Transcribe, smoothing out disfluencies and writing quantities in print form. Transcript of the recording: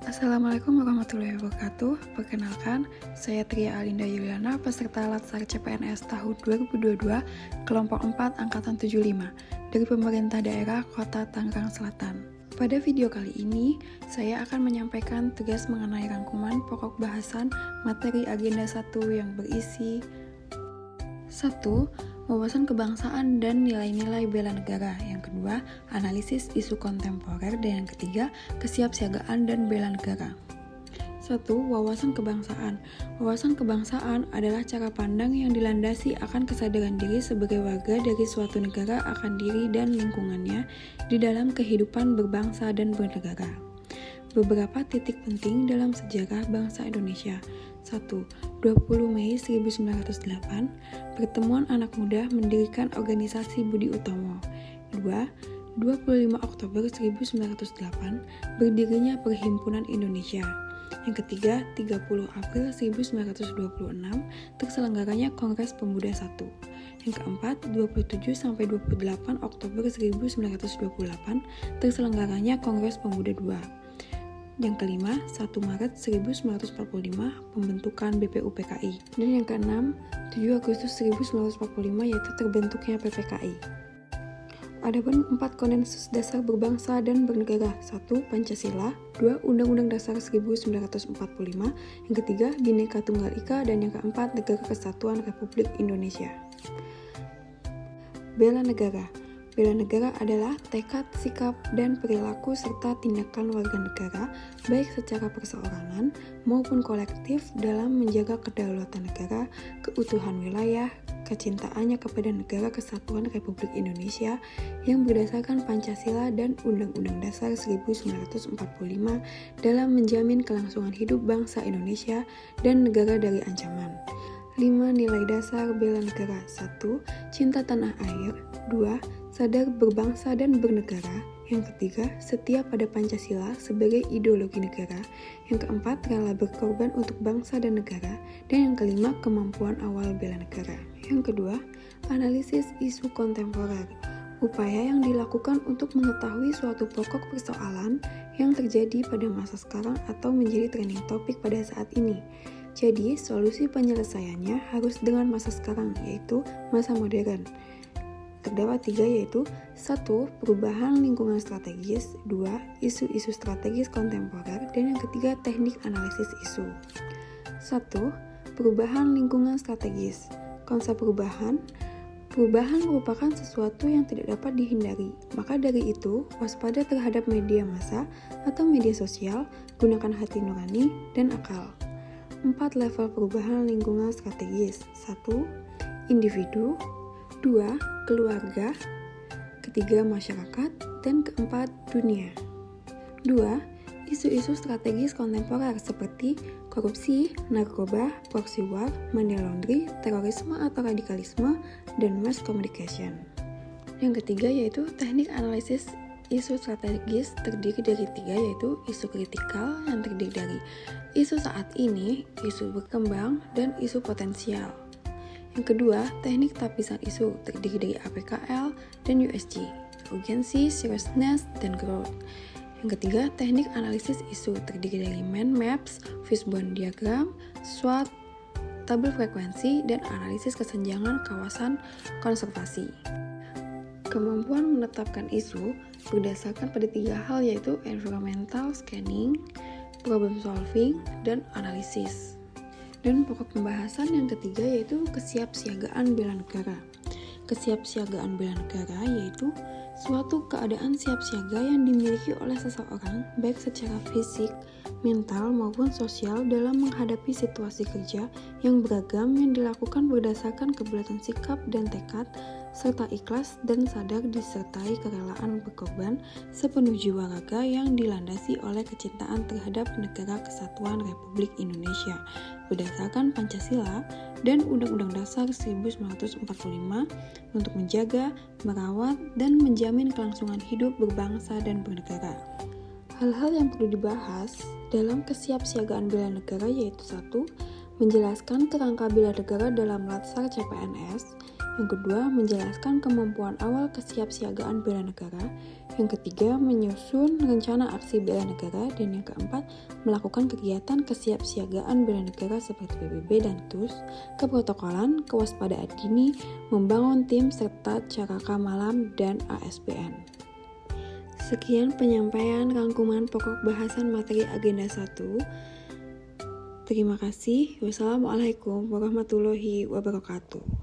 Assalamualaikum warahmatullahi wabarakatuh. Perkenalkan, saya Tria Alinda Yuliana, peserta Latsar CPNS tahun 2022, kelompok 4 angkatan 75, dari pemerintah daerah Kota Tangerang Selatan. Pada video kali ini, saya akan menyampaikan tugas mengenai rangkuman pokok bahasan materi agenda 1 yang berisi 1. Wawasan kebangsaan dan nilai-nilai bela negara. Yang kedua, analisis isu kontemporer. Dan yang ketiga, kesiapsiagaan dan bela negara. 1. Wawasan kebangsaan. Wawasan kebangsaan adalah cara pandang yang dilandasi akan kesadaran diri sebagai warga dari suatu negara akan diri dan lingkungannya di dalam kehidupan berbangsa dan bernegara. Beberapa titik penting dalam sejarah bangsa Indonesia. 1. 20 Mei 1908, pertemuan anak muda mendirikan organisasi Budi Utomo. 2. 25 Oktober 1908, berdirinya Perhimpunan Indonesia. Yang ketiga, 30 April 1926, terselenggaranya Kongres Pemuda I. Yang keempat, 27-28 Oktober 1928, terselenggaranya Kongres Pemuda II. Yang kelima, 1 Maret 1945, pembentukan BPUPKI. Dan yang keenam, 7 Agustus 1945, yaitu terbentuknya PPKI. Adapun 4 konsensus dasar berbangsa dan bernegara. 1. Pancasila. 2. Undang-Undang Dasar 1945. Yang ketiga, Bhinneka Tunggal Ika. Dan yang keempat, Negara Kesatuan Republik Indonesia. Bela negara. Bela negara adalah tekad, sikap, dan perilaku serta tindakan warga negara, baik secara perseorangan maupun kolektif dalam menjaga kedaulatan negara, keutuhan wilayah, kecintaannya kepada Negara Kesatuan Republik Indonesia yang berdasarkan Pancasila dan Undang-Undang Dasar 1945 dalam menjamin kelangsungan hidup bangsa Indonesia dan negara dari ancaman. 5 nilai dasar bela negara. 1. Cinta tanah air. 2. Sadar berbangsa dan bernegara. Yang ketiga, setia pada Pancasila sebagai ideologi negara. Yang keempat, rela berkorban untuk bangsa dan negara. Dan yang kelima, kemampuan awal bela negara. Yang kedua, analisis isu kontemporer. Upaya yang dilakukan untuk mengetahui suatu pokok persoalan yang terjadi pada masa sekarang atau menjadi trending topik pada saat ini. Jadi, solusi penyelesaiannya harus dengan masa sekarang, yaitu masa modern. Terdapat 3, yaitu 1. Perubahan lingkungan strategis. 2. Isu-isu strategis kontemporer. Dan yang ketiga, teknik analisis isu. 1. Perubahan lingkungan strategis. Konsep perubahan merupakan sesuatu yang tidak dapat dihindari. Maka dari itu, waspada terhadap media massa atau media sosial, gunakan hati nurani dan akal. 4 level perubahan lingkungan strategis. 1. Individu. 2. Keluarga. Ketiga, masyarakat. Dan keempat, dunia. 2. Isu-isu strategis kontemporer seperti korupsi, narkoba, proxy war, money laundry, terorisme atau radikalisme, dan mass communication. Yang ketiga yaitu teknik analisis isu strategis, terdiri dari 3, yaitu isu kritikal yang terdiri dari isu saat ini, isu berkembang, dan isu potensial. Yang kedua, teknik tapisan isu, terdiri dari APKL dan USG, urgency, seriousness, dan growth. Yang ketiga, teknik analisis isu, terdiri dari mind maps, fishbone diagram, SWOT, tabel frekuensi, dan analisis kesenjangan kawasan konservasi. Kemampuan menetapkan isu berdasarkan pada 3 hal, yaitu environmental scanning, problem solving, dan analisis. Dan pokok pembahasan yang ketiga yaitu kesiapsiagaan bela negara. Kesiapsiagaan bela negara yaitu suatu keadaan siap siaga yang dimiliki oleh seseorang baik secara fisik, mental maupun sosial dalam menghadapi situasi kerja yang beragam yang dilakukan berdasarkan kebulatan sikap dan tekad serta ikhlas dan sadar disertai kerelaan berkorban sepenuh jiwa raga yang dilandasi oleh kecintaan terhadap Negara Kesatuan Republik Indonesia berdasarkan Pancasila dan Undang-Undang Dasar 1945 untuk menjaga, merawat, dan menjamin kelangsungan hidup berbangsa dan bernegara. Hal-hal yang perlu dibahas dalam kesiapsiagaan bela negara yaitu 1. Menjelaskan kerangka bela negara dalam Latsar CPNS. Yang kedua, menjelaskan kemampuan awal kesiapsiagaan bela negara. Yang ketiga, menyusun rencana aksi bela negara. Dan yang keempat, melakukan kegiatan kesiapsiagaan bela negara seperti PBB dan TUS, keprotokolan, kewaspadaan dini, membangun tim, serta caraka malam dan ASBN. Sekian penyampaian rangkuman pokok bahasan materi agenda 1. Terima kasih. Wassalamualaikum warahmatullahi wabarakatuh.